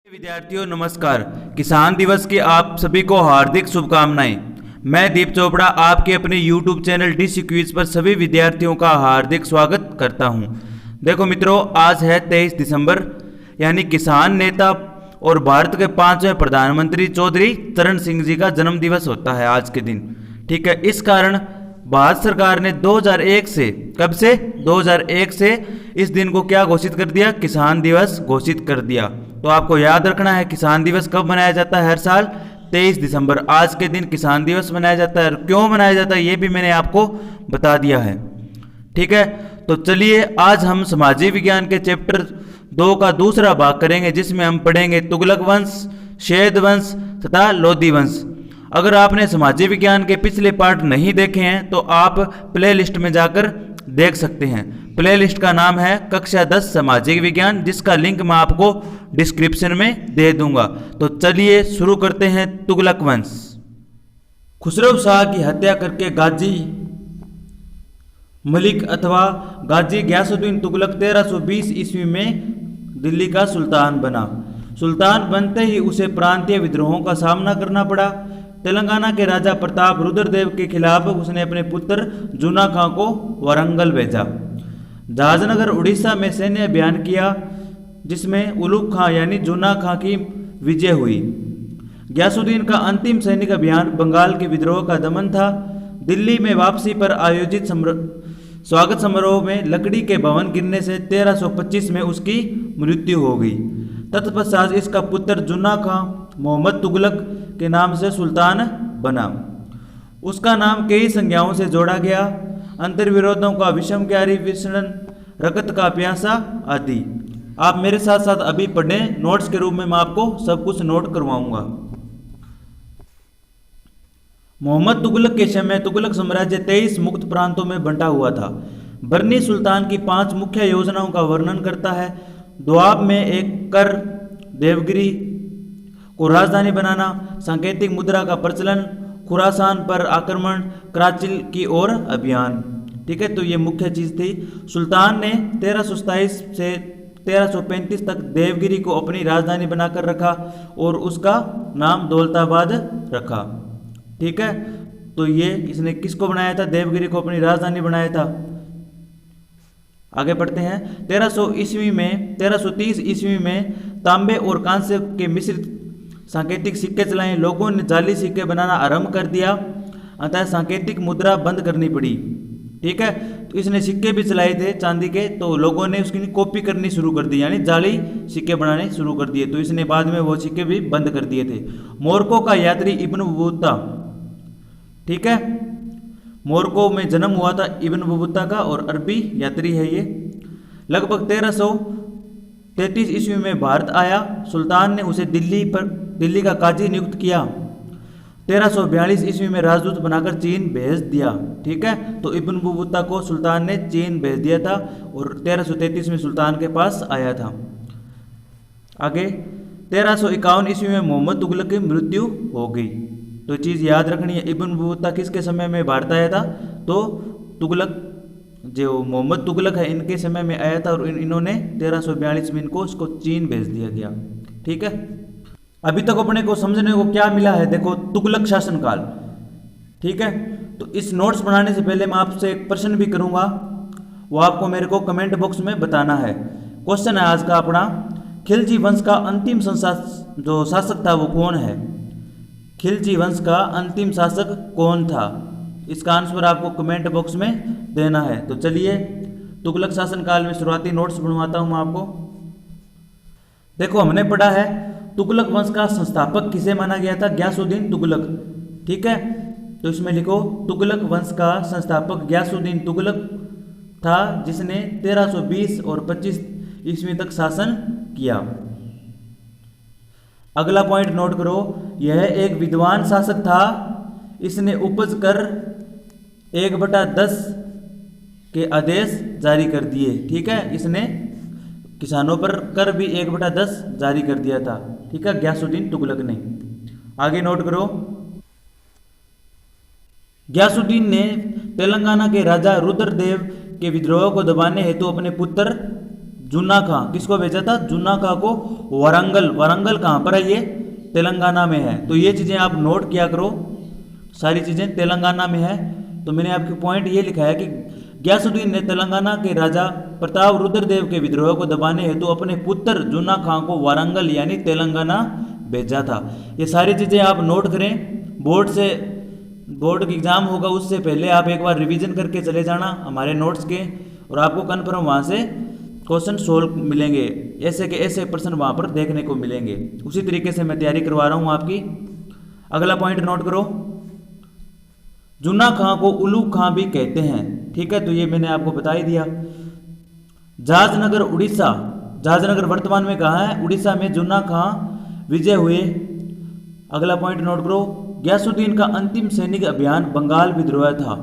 विद्यार्थियों नमस्कार। किसान दिवस की आप सभी को हार्दिक शुभकामनाएं। मैं दीप चोपड़ा आपके अपने YouTube चैनल DC क्विज पर सभी विद्यार्थियों का हार्दिक स्वागत करता हूं। देखो मित्रों, आज है 23 दिसंबर यानी किसान नेता और भारत के 5वें प्रधानमंत्री चौधरी चरण सिंह जी का जन्म दिवस होता है आज के दिन। ठीक है, इस कारण भारत सरकार ने 2001 से, कब से 2001 से इस दिन को क्या घोषित कर दिया, किसान दिवस घोषित कर दिया। तो आपको याद रखना है किसान दिवस कब मनाया जाता है, हर साल 23 दिसंबर। आज के दिन किसान दिवस मनाया जाता है और क्यों मनाया जाता है ये भी मैंने आपको बता दिया है। ठीक है, तो चलिए आज हम सामाजिक विज्ञान के चैप्टर 2 का दूसरा भाग करेंगे, जिसमें हम पढ़ेंगे तुगलक वंश, शैद वंश तथा लोधी वंश। अगर आपने सामाजिक विज्ञान के पिछले पार्ट नहीं देखे हैं तो आप प्लेलिस्ट में जाकर देख सकते हैं। प्लेलिस्ट का नाम है कक्षा 10 सामाजिक विज्ञान, जिसका लिंक मैं आपको डिस्क्रिप्शन में दे दूंगा। तो चलिए शुरू करते हैं। तुगलक वंश। खुसरो शाह की हत्या करके गाजी मलिक अथवा गाजी गयासुद्दीन तुगलक 1320 ईस्वी में दिल्ली का सुल्तान बना। सुल्तान बनते ही उसे प्रांतीय विद्रोहों का सामना करना पड़ा। तेलंगाना के राजा प्रताप रुद्रदेव के खिलाफ उसने अपने पुत्र जूना खां को वारंगल भेजा। जहाजनगर उड़ीसा में सैन्य अभियान किया, जिसमें उलूग खां यानी जूना खां की विजय हुई। गयासुद्दीन का अंतिम सैनिक अभियान बंगाल के विद्रोह का दमन था। दिल्ली में वापसी पर आयोजित स्वागत समारोह में लकड़ी के भवन गिरने से 1325 में उसकी मृत्यु हो गई। तत्पश्चात इसका पुत्र जुन्ना खां मोहम्मद तुगलक के नाम से सुल्तान बना। उसका नाम कई संज्ञाओं से जोड़ा गया, अंतर्विरोधों का विषमज्ञारी विषण, रकत का प्यासा आदि। आप मेरे साथ साथ अभी पढ़ें, नोट्स के रूप में मैं आपको सब कुछ नोट करवाऊंगा। मोहम्मद तुगलक के समय तुगलक साम्राज्य 23 मुक्त प्रांतों में बंटा हुआ था। बरनी सुल्तान की 5 मुख्य योजनाओं का वर्णन करता है। दोआब में एक कर, देवगिरी को राजधानी बनाना, सांकेतिक मुद्रा का प्रचलन, खुरासान पर आक्रमण, कराचिल की ओर अभियान। ठीक है, तो ये मुख्य चीज थी। सुल्तान ने 1327 से 1335 तक देवगिरी को अपनी राजधानी बनाकर रखा और उसका नाम दौलताबाद रखा। ठीक है, तो ये इसने किसको बनाया था, देवगिरी को अपनी राजधानी बनाया था। आगे बढ़ते हैं। 1330 ईस्वी में तांबे और कांस्य के मिश्रित सांकेतिक सिक्के चलाए। लोगों ने जाली सिक्के बनाना आरंभ कर दिया, अतः सांकेतिक मुद्रा बंद करनी पड़ी। ठीक है, तो इसने सिक्के भी चलाए थे चांदी के, तो लोगों ने उसकी कॉपी करनी शुरू कर दी, यानी जाली सिक्के बनाने शुरू कर दिए। तो इसने बाद में वो सिक्के भी बंद कर दिए थे। मोरक्को का यात्री इब्न बतूता, ठीक है, मोरक्को में जन्म हुआ था इब्न बतूता का और अरबी यात्री है ये। लगभग 1333 ईस्वी में भारत आया। सुल्तान ने उसे दिल्ली का काजी नियुक्त किया। 1342 ईस्वी में राजदूत बनाकर चीन भेज दिया। ठीक है, तो इब्न बतूता को सुल्तान ने चीन भेज दिया था और 1333 में सुल्तान के पास आया था। आगे 1351 ईस्वी में मोहम्मद तुगलक की मृत्यु हो गई। तो चीज़ याद रखनी है, इब्न बतूता किसके समय में भारत आया था, तो तुगलक जो मोहम्मद तुगलक है इनके समय में आया था और इन्होंने 1342 में इनको उसको चीन भेज दिया गया। ठीक है, अभी तक अपने को समझने को क्या मिला है, देखो तुगलक शासनकाल। ठीक है, तो इस नोट्स बनाने से पहले मैं आपसे एक प्रश्न भी करूंगा, वो आपको मेरे को कमेंट बॉक्स में बताना है। क्वेश्चन है आज का अपना, खिलजी वंश का अंतिम जो शासक था वो कौन है। खिलजी वंश का अंतिम शासक कौन था, इसका आंसर आपको कमेंट बॉक्स में देना है। तो चलिए तुगलक शासनकाल में शुरुआती नोट्स बनवाता हूं मैं आपको। देखो हमने पढ़ा है तुगलक वंश का संस्थापक किसे माना गया था, गयासुद्दीन तुगलक। ठीक है, तो इसमें लिखो तुगलक वंश का संस्थापक गयासुद्दीन तुगलक था, जिसने 1320 और 25 ईस्वी तक शासन किया। अगला पॉइंट नोट करो, यह एक विद्वान शासक था। इसने उपज कर 1/10 के आदेश जारी कर दिए। ठीक है, इसने किसानों पर कर भी 1/10 जारी कर दिया था। ठीक है, गयासुद्दीन तुगलक ने। आगे नोट करो, गयासुद्दीन ने तेलंगाना के राजा रुद्रदेव के विद्रोह को दबाने हेतु अपने पुत्र जुन्ना खां, किसको भेजा था? जुन्ना खां को वारंगल। वारंगल कहाँ पर है? ये तेलंगाना में है। तो ये चीज़ें आप नोट किया करो, सारी चीज़ें तेलंगाना में है। तो मैंने आपके पॉइंट ये लिखा है कि गयासुद्दीन ने तेलंगाना के राजा प्रताप रुद्रदेव के विद्रोह को दबाने हेतु अपने पुत्र जुन्ना खां को वारंगल यानी तेलंगाना भेजा था। ये सारी चीज़ें आप नोट करें। बोर्ड की एग्ज़ाम होगा उससे पहले आप एक बार रिवीजन करके चले जाना हमारे नोट्स के, और आपको कन्फर्म वहाँ से क्वेश्चन सोल्व मिलेंगे, ऐसे के ऐसे प्रश्न वहाँ पर देखने को मिलेंगे। उसी तरीके से मैं तैयारी करवा रहा हूँ आपकी। अगला पॉइंट नोट करो, जुन्ना खां को उलू खां भी कहते हैं। ठीक है, तो ये मैंने आपको बता ही दिया। जाजनगर उड़ीसा, जाजनगर वर्तमान में कहाँ है? उड़ीसा में जुन्ना खां विजय हुए। अगला पॉइंट नोट करो, गयासुद्दीन का अंतिम सैनिक अभियान बंगाल विद्रोह था।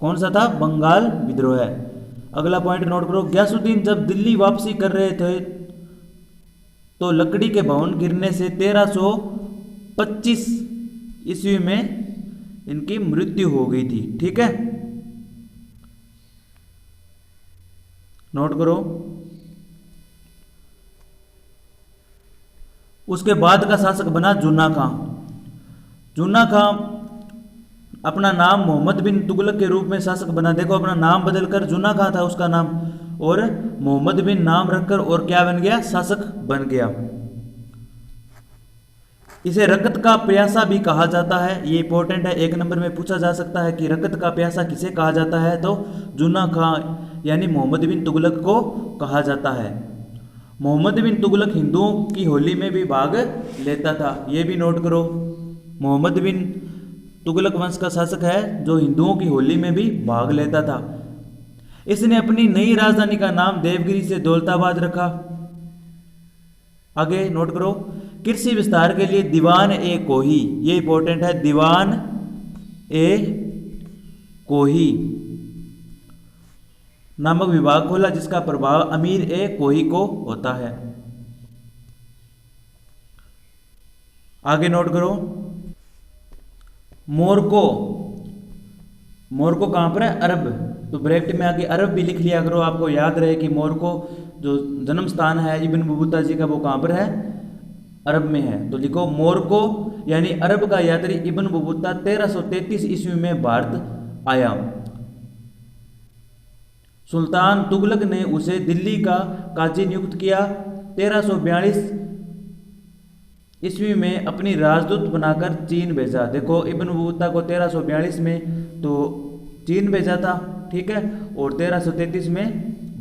कौन सा था? बंगाल विद्रोह। अगला पॉइंट नोट करो, गयासुद्दीन जब दिल्ली वापसी कर रहे थे तो लकड़ी के भवन गिरने से 1325 ईस्वी में इनकी मृत्यु हो गई थी। ठीक है, नोट करो। उसके बाद का शासक बना जुन्ना खां। जुन्ना खां अपना नाम मोहम्मद बिन तुगलक के रूप में शासक बना। देखो, अपना नाम बदलकर जुन्ना खां था उसका नाम, और मोहम्मद बिन नाम रखकर और क्या बन गया? शासक बन गया। इसे रकत का प्यासा भी कहा जाता है। ये इंपॉर्टेंट है, एक नंबर में पूछा जा सकता है कि रकत का प्यासा किसे कहा जाता है? तो जुन्ना खां यानी मोहम्मद बिन तुगलक को कहा जाता है। मोहम्मद बिन तुगलक हिंदुओं की होली में भी भाग लेता था। ये भी नोट करो, मोहम्मद बिन तुगलक वंश का शासक है जो हिंदुओं की होली में भी भाग लेता था। इसने अपनी नई राजधानी का नाम देवगिरी से दौलताबाद रखा। आगे नोट करो, कृषि विस्तार के लिए दीवान ए कोही, ये इंपॉर्टेंट है, दीवान ए कोही नामक विभाग खोला जिसका प्रभाव अमीर ए कोही को होता है। आगे नोट करो, मोरको, मोरको कहां पर है? अरब। तो ब्रैकेट में आगे अरब भी लिख लिया करो, आपको याद रहे कि मोरको जो जन्म स्थान है इब्न बतूता जी का वो कहां पर है? अरब में है। तो लिखो मोरको यानी अरब का यात्री इब्न बतूता 1333 ईस्वी में भारत आया। सुल्तान तुगलक ने उसे दिल्ली का काजी नियुक्त किया। 1342 ईस्वी में अपनी राजदूत बनाकर चीन भेजा। देखो, इब्न बतूता को 1342 में तो चीन भेजा था, ठीक है, और 1333 में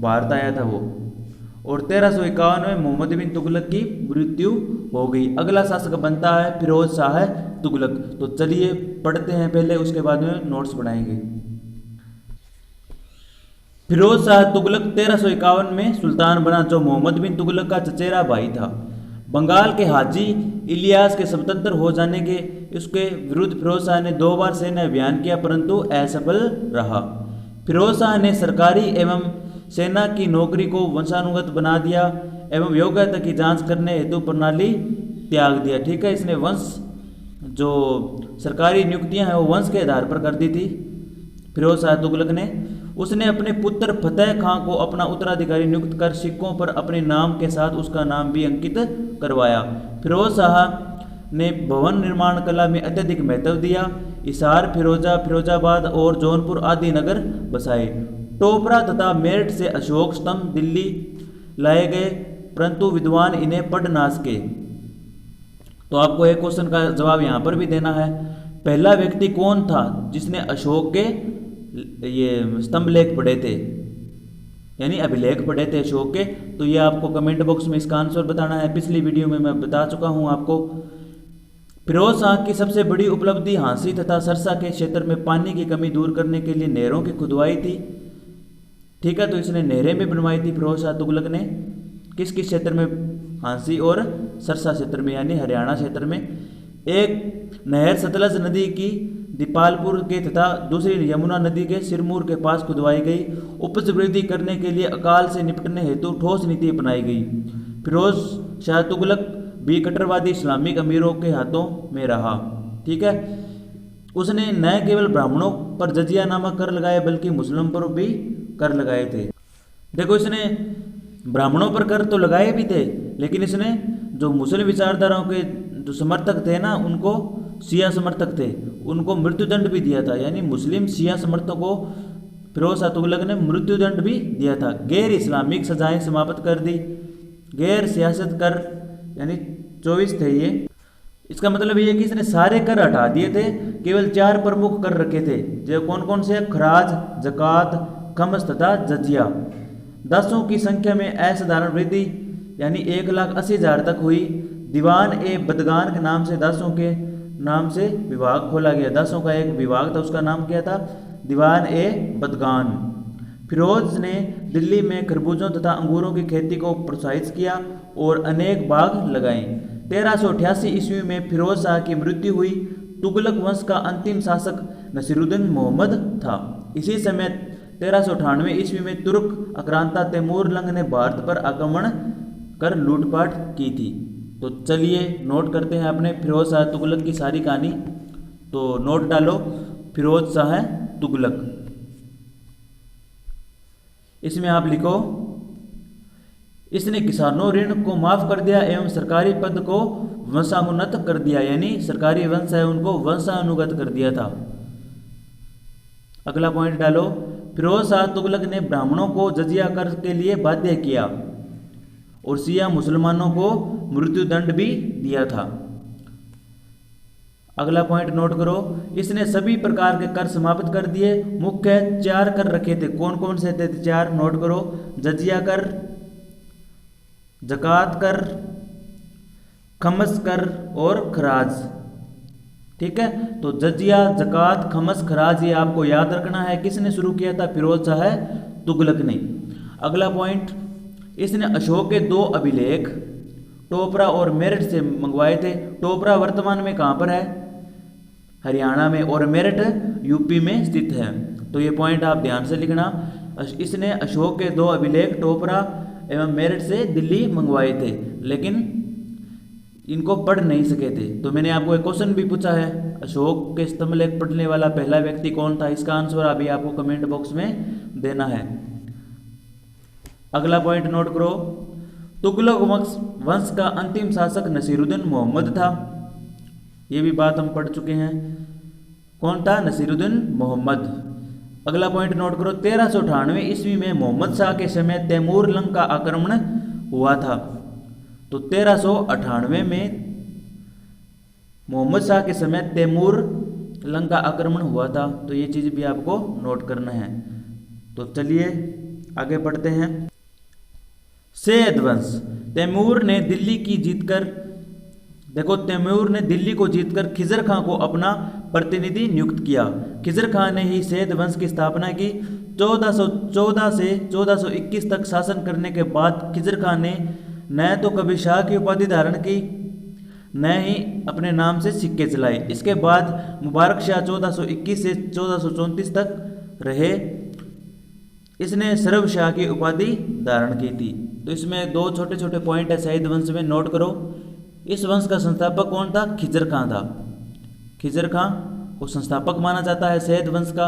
भारत आया था वो, और 1351 में मोहम्मद बिन तुगलक की मृत्यु हो गई। अगला शासक बनता है फिरोज शाह तुगलक। तो चलिए पढ़ते हैं पहले, उसके बाद में नोट्स बनाएंगे। फिरोज शाह तुगलक 1351 में सुल्तान बना, जो मोहम्मद बिन तुगलक का चचेरा भाई था। बंगाल के हाजी इलियास के स्वतंत्र हो जाने के उसके विरुद्ध फिरोज शाह ने 2 बार सैन्य अभियान किया परंतु असफल रहा। फिरोज शाह ने सरकारी एवं सेना की नौकरी को वंशानुगत बना दिया एवं योग्यता की जांच करने हेतु प्रणाली त्याग दिया। ठीक है, इसने वंश जो सरकारी नियुक्तियां हैं वो वंश के आधार पर कर दी थी फिरोज शाह तुगलक ने। उसने अपने पुत्र फतेह खां को अपना उत्तराधिकारी नियुक्त कर सिक्कों पर अपने नाम के साथ उसका नाम भी अंकित करवाया। फिरोज शाह ने भवन निर्माण कला में अत्यधिक महत्व दिया। हिसार, फिरोजाबाद और जौनपुर आदि नगर बसाए। टोपरा तथा मेरठ से अशोक स्तंभ दिल्ली लाए गए परंतु विद्वान इन्हें पढ़ ना सके। तो आपको एक क्वेश्चन का जवाब यहाँ पर भी देना है। पहला व्यक्ति कौन था जिसने अशोक के ये स्तंभ लेख पढ़े थे, यानी अभिलेख पढ़े थे अशोक के? तो ये आपको कमेंट बॉक्स में इसका आंसर बताना है। पिछली वीडियो में मैं बता चुका हूँ आपको। फिरोज शाह की सबसे बड़ी उपलब्धि हांसी तथा सरसा के क्षेत्र में पानी की कमी दूर करने के लिए नहरों की खुदवाई थी। ठीक है, तो इसने नहरें भी बनवाई थी फिरोज शाह तुगलक ने। किस किस क्षेत्र में? हांसी और सरसा क्षेत्र में, यानी हरियाणा क्षेत्र में। एक नहर सतलज नदी की दीपालपुर के तथा दूसरी यमुना नदी के सिरमौर के पास खुदवाई गई। उपज वृद्धि करने के लिए अकाल से निपटने हेतु ठोस नीति अपनाई गई। फिरोज शाह तुगलक भी कट्टरवादी इस्लामिक अमीरों के हाथों में रहा। ठीक है, उसने न केवल ब्राह्मणों पर जजिया नामक कर लगाए बल्कि मुस्लिम पर भी कर लगाए थे। देखो इसने ब्राह्मणों पर कर तो लगाए भी थे, लेकिन इसने जो मुस्लिम विचारधाराओं के जो समर्थक थे ना, उनको शिया समर्थक थे, उनको मृत्युदंड भी दिया था। यानी मुस्लिम शिया समर्थकों को फिरोज शाह तुगलक ने मृत्युदंड भी दिया था। गैर इस्लामिक सजाएं समाप्त कर दी, गैर सियासत कर, यानी 24 थे ये। इसका मतलब ये कि इसने सारे कर हटा दिए थे, केवल 4 प्रमुख कर रखे थे, जो कौन कौन से? खराज, जकात, खमस तथा जजिया। दासों की संख्या में असाधारण वृद्धि, यानी 1,80,000 तक हुई। दीवान ए बदगान के नाम से दासों के नाम से विभाग खोला गया। दासों का एक विभाग था, उसका नाम क्या था? दीवान ए बदगान। फिरोज ने दिल्ली में खरबूजों तथा अंगूरों की खेती को प्रोत्साहित किया और अनेक बाग लगाए। 1388 ईस्वी में फिरोज शाह की मृत्यु हुई। तुगलक वंश का अंतिम शासक नसीरुद्दीन मोहम्मद था। इसी समय 1398 ईस्वी में तुर्क आक्रांता तैमूरलंग ने भारत पर आक्रमण कर लूटपाट की थी। तो चलिए नोट करते हैं अपने फिरोज शाह तुगलक की सारी कहानी। तो नोट डालो, फिरोज शाह तुगलक। इसमें आप लिखो, इसने किसानों ऋण को माफ कर दिया एवं सरकारी पद को वंशानुगत कर दिया, यानी सरकारी वंश है उनको वंशानुगत कर दिया था। अगला पॉइंट डालो, फिरोज शाह तुगलक ने ब्राह्मणों को जजिया कर के लिए बाध्य किया और शिया मुसलमानों को मृत्युदंड भी दिया था। अगला पॉइंट नोट करो, इसने सभी प्रकार के कर समाप्त कर दिए। मुख्य 4 कर रखे थे, कौन कौन से थे? 4 नोट करो, जजिया कर, जकात कर, खमस कर और खराज। ठीक है, तो जजिया, जकात, खमस, खराज ये आपको याद रखना है। किसने शुरू किया था? फिरोज शाह तुगलक ने। अगला पॉइंट, इसने अशोक के 2 अभिलेख टोपरा और मेरठ से मंगवाए थे। टोपरा वर्तमान में कहाँ पर है? हरियाणा में, और मेरठ यूपी में स्थित है। तो ये पॉइंट आप ध्यान से लिखना। इसने अशोक के 2 अभिलेख टोपरा एवं मेरठ से दिल्ली मंगवाए थे, लेकिन इनको पढ़ नहीं सके थे। तो मैंने आपको एक क्वेश्चन भी पूछा है, अशोक के स्तंभलेख पढ़ने वाला पहला व्यक्ति कौन था? इसका आंसर अभी आपको कमेंट बॉक्स में देना है। अगला पॉइंट नोट करो, तुगलक वंश का अंतिम शासक नसीरुद्दीन मोहम्मद था। ये भी बात हम पढ़ चुके हैं। कौन था? नसीरुद्दीन मोहम्मद। अगला पॉइंट नोट करो, 1398 ईस्वी में मोहम्मद शाह के समय तैमूरलंग का आक्रमण हुआ था। तो 1398 में मोहम्मद शाह के समय तैमूरलंग का आक्रमण हुआ था। तो ये चीज़ भी आपको नोट करना है। तो चलिए आगे बढ़ते हैं। सैयद वंश, तैमूर ने दिल्ली की जीतकर, देखो तैमूर ने दिल्ली को जीतकर खिजर खां को अपना प्रतिनिधि नियुक्त किया। खिजर खां ने ही सैयद वंश की स्थापना की। 1414 से 1421 तक शासन करने के बाद खिजर खां ने न तो कभी शाह की उपाधि धारण की, न ही अपने नाम से सिक्के चलाए। इसके बाद मुबारक शाह 1421 से 1434 तक रहे। इसने सर्व शाह की उपाधि धारण की थी। तो इसमें 2 छोटे छोटे पॉइंट है सैयद वंश में, नोट करो। इस वंश का संस्थापक कौन था? खिजर खां था। खिजर खां को संस्थापक माना जाता है सैयद वंश का।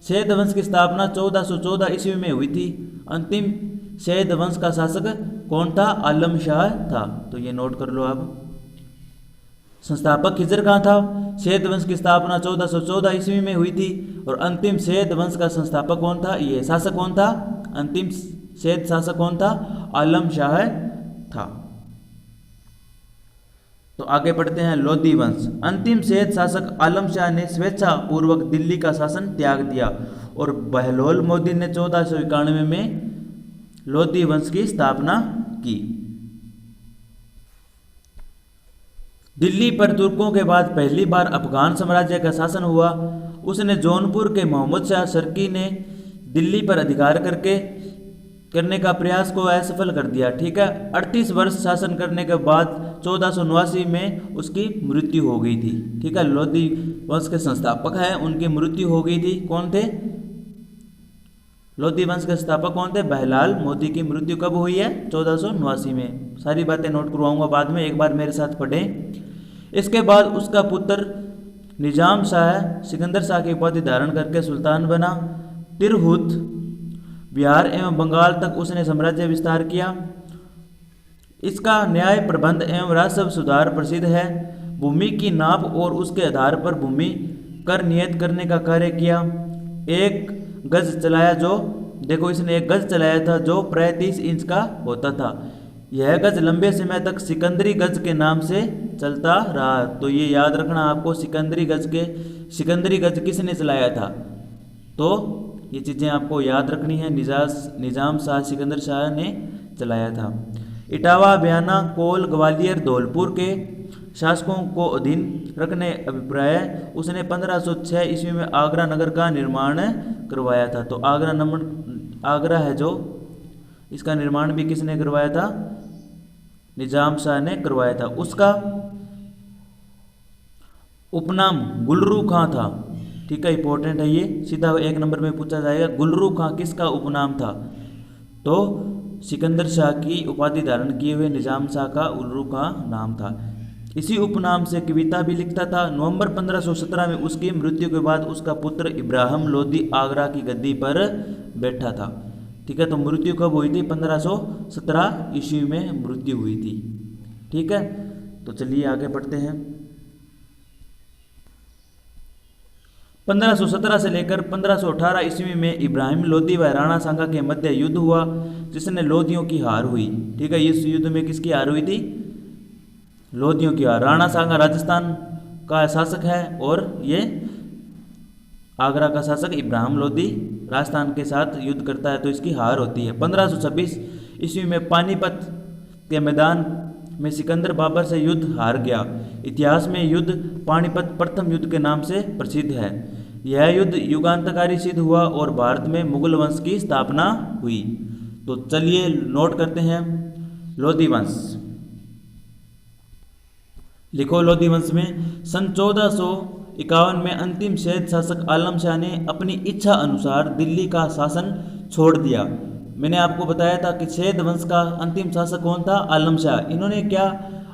सैयद वंश की स्थापना 1414 ईस्वी में हुई थी। अंतिम सैयद वंश का शासक कौन था? आलम शाह था। तो ये नोट कर लो आप। संस्थापक खिजर खां था। सैयद वंश की स्थापना 1414 ईस्वी में हुई थी और अंतिम सैयद वंश का संस्थापक कौन था? ये शासक कौन था? अंतिम सैयद शासक कौन था? आलम शाह था। तो आगे बढ़ते हैं, लोधी वंश। अंतिम सैयद शासक आलम शाह ने स्वेच्छा पूर्वक दिल्ली का शासन त्याग दिया और बहलोल मोदी ने 1491 में लोधी वंश की स्थापना की। दिल्ली पर तुर्कों के बाद पहली बार अफगान साम्राज्य का शासन हुआ। उसने जौनपुर के मोहम्मद शाह शर्की ने दिल्ली पर अधिकार करने का प्रयास को असफल कर दिया। ठीक है, 38 वर्ष शासन करने के बाद 1489 में उसकी मृत्यु हो गई थी। ठीक है, लोधी वंश के संस्थापक हैं, उनकी मृत्यु हो गई थी। कौन थे? लोधी वंश के स्थापक कौन थे? बहलाल मोदी की मृत्यु कब हुई है? 1489 में। सारी बातें नोट करवाऊंगा बाद में, एक बार मेरे साथ पढ़ें। इसके बाद उसका पुत्र निजाम शाह सिकंदर शाह की उपाधि धारण करके सुल्तान बना। तिरहुत बिहार एवं बंगाल तक उसने साम्राज्य विस्तार किया। इसका न्याय प्रबंध एवं राजस्व सुधार प्रसिद्ध है। भूमि की नाप और उसके आधार पर भूमि कर नियत करने का कार्य किया। एक गज चलाया, जो देखो इसने एक गज चलाया था जो प्राय 30 इंच का होता था। यह गज लंबे समय तक सिकंदरी गज के नाम से चलता रहा। तो ये याद रखना आपको, सिकंदरी गज किसने चलाया था, तो ये चीज़ें आपको याद रखनी है। निजाम शाह सिकंदर शाह ने चलाया था। इटावा, बयाना, कोल, ग्वालियर, धौलपुर के शासकों को अधीन रखने अभिप्राय उसने 1506 ईस्वी में आगरा नगर का निर्माण करवाया था। तो आगरा है जो, इसका निर्माण भी किसने करवाया था, निजाम शाह ने करवाया था। उसका उपनाम गुलरू खां था। ठीक है, इंपॉर्टेंट है ये, सीधा 1 नंबर में पूछा जाएगा। गुलरू खां किसका उपनाम था, तो सिकंदर शाह की उपाधि धारण किए हुए निजाम शाह का गुलरू खां नाम था। इसी उपनाम से कविता भी लिखता था। नवंबर 1517 में उसकी मृत्यु के बाद उसका पुत्र इब्राहिम लोदी आगरा की गद्दी पर बैठा था। ठीक है, तो मृत्यु कब हुई थी, 1517 ईस्वी में मृत्यु हुई थी। ठीक है, तो चलिए आगे बढ़ते हैं। 1517 से लेकर 1518 ईस्वी में इब्राहिम लोदी व राणा सांगा के मध्य युद्ध हुआ, जिसने लोदियों की हार हुई। ठीक है, इस युद्ध में किसकी हार हुई थी, लोदियों की हार। राणा सांगा राजस्थान का शासक है और ये आगरा का शासक इब्राहिम लोदी राजस्थान के साथ युद्ध करता है, तो इसकी हार होती है। 1526 ईस्वी में पानीपत के मैदान में सिकंदर बाबर से युद्ध हार गया। इतिहास में युद्ध पानीपत प्रथम युद्ध के नाम से प्रसिद्ध है। यह युद्ध युगांतकारी सिद्ध हुआ और भारत में मुगल वंश की स्थापना हुई। तो चलिए नोट करते हैं। लोदी वंश, लिखो। लोदी वंश में सन 1451 में अंतिम सैयद शासक आलम शाह ने अपनी इच्छा अनुसार दिल्ली का शासन छोड़ दिया। मैंने आपको बताया था कि सैयद वंश का अंतिम शासक कौन था, आलम शाह। इन्होंने क्या,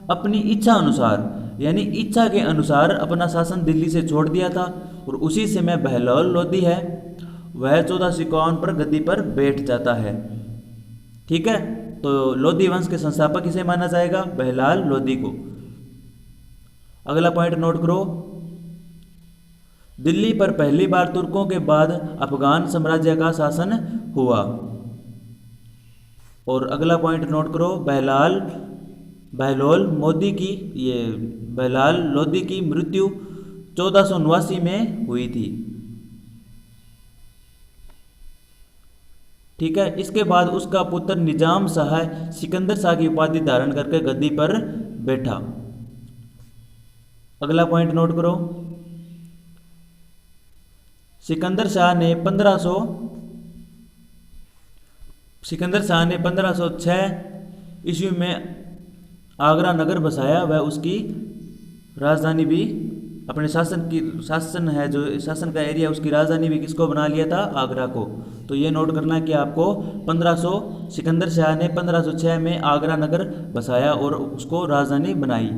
अपनी इच्छा अनुसार, यानी इच्छा के अनुसार अपना शासन दिल्ली से छोड़ दिया था। और उसी समय बहलोल लोदी है, वह 1451 पर गद्दी पर बैठ जाता है। ठीक है, तो लोदी वंश के संस्थापक किसे माना जाएगा, बहलाल लोदी को। अगला पॉइंट नोट करो। दिल्ली पर पहली बार तुर्कों के बाद अफगान साम्राज्य का शासन हुआ। और अगला पॉइंट नोट करो, बहलोल लोदी की मृत्यु 1489 में हुई थी। ठीक है, इसके बाद उसका पुत्र निजाम शाह सिकंदर शाह की उपाधि धारण करके गद्दी पर बैठा। अगला पॉइंट नोट करो। सिकंदर शाह ने 1506 ईस्वी में आगरा नगर बसाया। वह उसकी राजधानी भी अपने शासन का एरिया, उसकी राजधानी भी किसको बना लिया था, आगरा को। तो ये नोट करना कि आपको सिकंदर शाह ने 1506 में आगरा नगर बसाया और उसको राजधानी बनाई।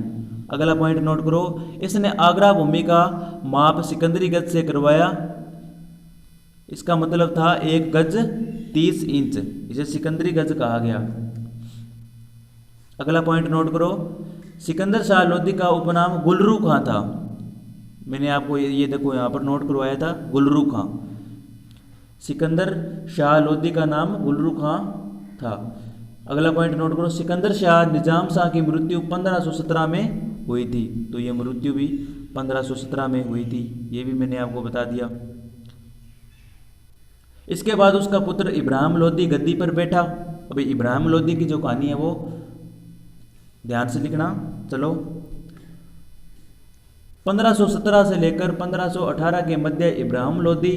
अगला पॉइंट नोट करो। इसने आगरा भूमि का माप सिकंदरी गज से करवाया। इसका मतलब था 1 गज 30 इंच, इसे सिकंदरी गज कहा गया। अगला पॉइंट नोट करो। सिकंदर शाह लोदी का उपनाम गुलरू खां था। मैंने आपको ये देखो यहाँ पर नोट करवाया था, गुलरू खां। सिकंदर शाह लोदी का नाम गुलरू खां था। अगला पॉइंट नोट करो। सिकंदर शाह निजाम शाह की मृत्यु 1517 में हुई थी। तो ये मृत्यु भी 1517 में हुई थी, ये भी मैंने आपको बता दिया। इसके बाद उसका पुत्र इब्राहिम लोदी गद्दी पर बैठा। अभी इब्राहिम लोदी की जो कहानी है वो ध्यान से लिखना। चलो, 1517 से लेकर 1518 के मध्य इब्राहिम लोदी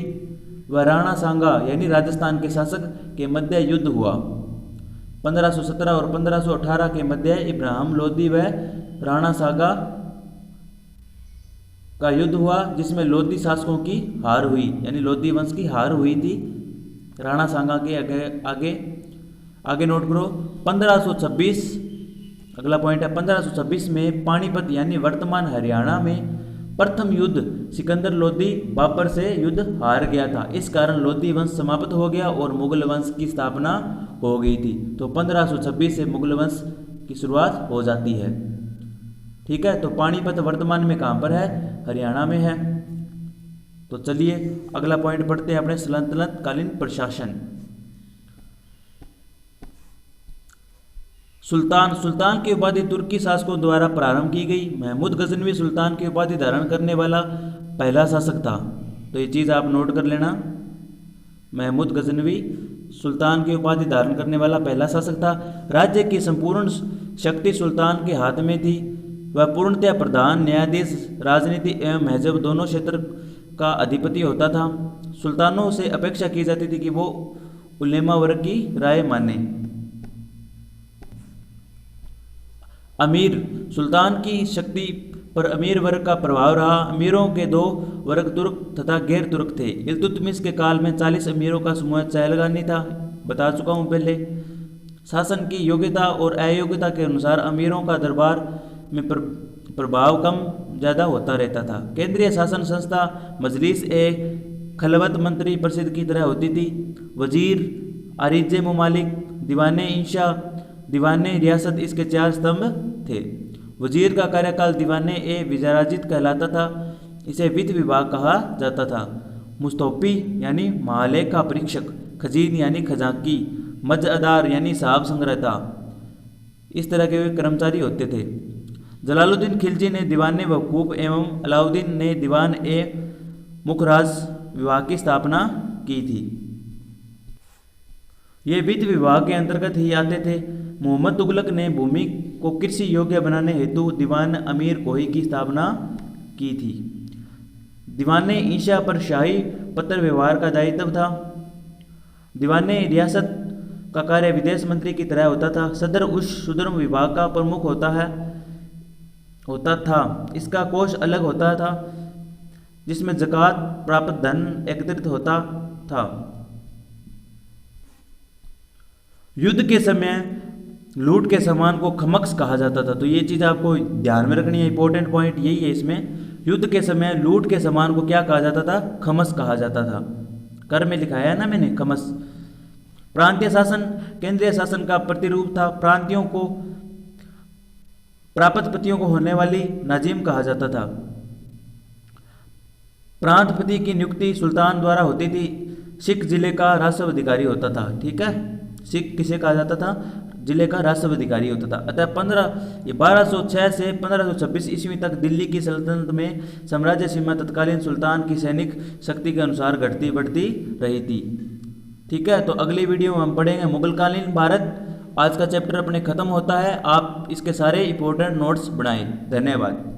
व राणा सांगा यानी राजस्थान के शासक के मध्य युद्ध हुआ। 1517 और 1518 के मध्य इब्राहिम लोदी व राणा सांगा का युद्ध हुआ, जिसमें लोदी शासकों की हार हुई, यानी लोदी वंश की हार हुई थी राणा सांगा के आगे नोट करो। 1526 अगला पॉइंट है। 1526 में पानीपत यानी वर्तमान हरियाणा में प्रथम युद्ध सिकंदर लोदी बाबर से युद्ध हार गया था। इस कारण लोदी वंश समाप्त हो गया और मुगल वंश की स्थापना हो गई थी। तो 1526 से मुगल वंश की शुरुआत हो जाती है। ठीक है, तो पानीपत वर्तमान में कहाँ पर है? हरियाणा में है। तो चलिए अगला पॉइंट पढ़ते हैं अपने सल्तनत कालीन प्रशासन। सुल्तान की उपाधि तुर्की शासकों द्वारा प्रारंभ की गई। महमूद गजनवी सुल्तान की उपाधि धारण करने वाला पहला शासक था। तो ये चीज़ आप नोट कर लेना। महमूद गजनवी सुल्तान की उपाधि धारण करने वाला पहला शासक था। राज्य की संपूर्ण शक्ति सुल्तान के हाथ में थी। वह पूर्णतः प्रधान, न्यायाधीश, राजनीति एवं महजब दोनों क्षेत्र का अधिपति होता था। सुल्तानों से अपेक्षा की जाती थी कि वो उलेमा वर्ग की राय माने। अमीर सुल्तान की शक्ति पर अमीर वर्ग का प्रभाव रहा। अमीरों के दो वर्ग तुर्क तथा गैर तुर्क थे। इल्तुतमिश के काल में 40 अमीरों का समूह चहलगानी था, बता चुका हूँ पहले। शासन की योग्यता और अयोग्यता के अनुसार अमीरों का दरबार में प्रभाव कम ज़्यादा होता रहता था। केंद्रीय शासन संस्था मजलिस ए खलवत मंत्री परिषद की तरह होती थी। वजीर, आरिज ममालिक, दीवाने इंशा, दीवाने रियासत इसके 4 स्तंभ थे। वजीर का कार्यकाल दीवाने ए विजराजित कहलाता था। इसे वित्त विभाग कहा जाता था। मुस्तौफी यानी महालेखा परीक्षक, खजीन यानी खजांकी, मजअदार यानी साहब संग्रहता, इस तरह के वे कर्मचारी होते थे। जलालुद्दीन खिलजी ने दीवाने वकूफ एवं अलाउद्दीन ने दीवान ए मुखराज विभाग की स्थापना की थी। ये वित्त विभाग के अंतर्गत ही आते थे। मोहम्मद तुगलक ने भूमि को कृषि योग्य बनाने हेतु दीवान अमीर कोही की स्थापना की थी। दीवाने ईशा पर शाही पत्र व्यवहार का दायित्व था। दीवाने रियासत का कार्य विदेश मंत्री की तरह होता था। सदर उस शुद्रम विभाग का प्रमुख होता था। इसका कोष अलग होता था जिसमें ज़कात प्राप्त धन एकत्रित होता था। युद्ध के समय लूट के सामान को खमक्स कहा जाता था। तो ये चीज़ आपको ध्यान में रखनी है, इंपॉर्टेंट पॉइंट यही है इसमें। युद्ध के समय लूट के सामान को क्या कहा जाता था? खमस कहा जाता था। कर में लिखाया है ना मैंने, खमस। प्रांतीय शासन केंद्रीय शासन का प्रतिरूप था। प्रांतियों को प्रांतपतियों को होने वाली नाजिम कहा जाता था। प्रांतपति की नियुक्ति सुल्तान द्वारा होती थी। सिख जिले का राजस्व अधिकारी होता था। ठीक है, सिख किसे कहा जाता था? जिले का राजस्व अधिकारी होता था। अतः 1206 से 1526 ईस्वी तक दिल्ली की सल्तनत में साम्राज्य सीमा तत्कालीन सुल्तान की सैनिक शक्ति के अनुसार घटती बढ़ती रही थी। ठीक है, तो अगली वीडियो में हम पढ़ेंगे मुगलकालीन भारत। आज का चैप्टर अपने खत्म होता है। आप इसके सारे इंपॉर्टेंट नोट्स बनाएं। धन्यवाद।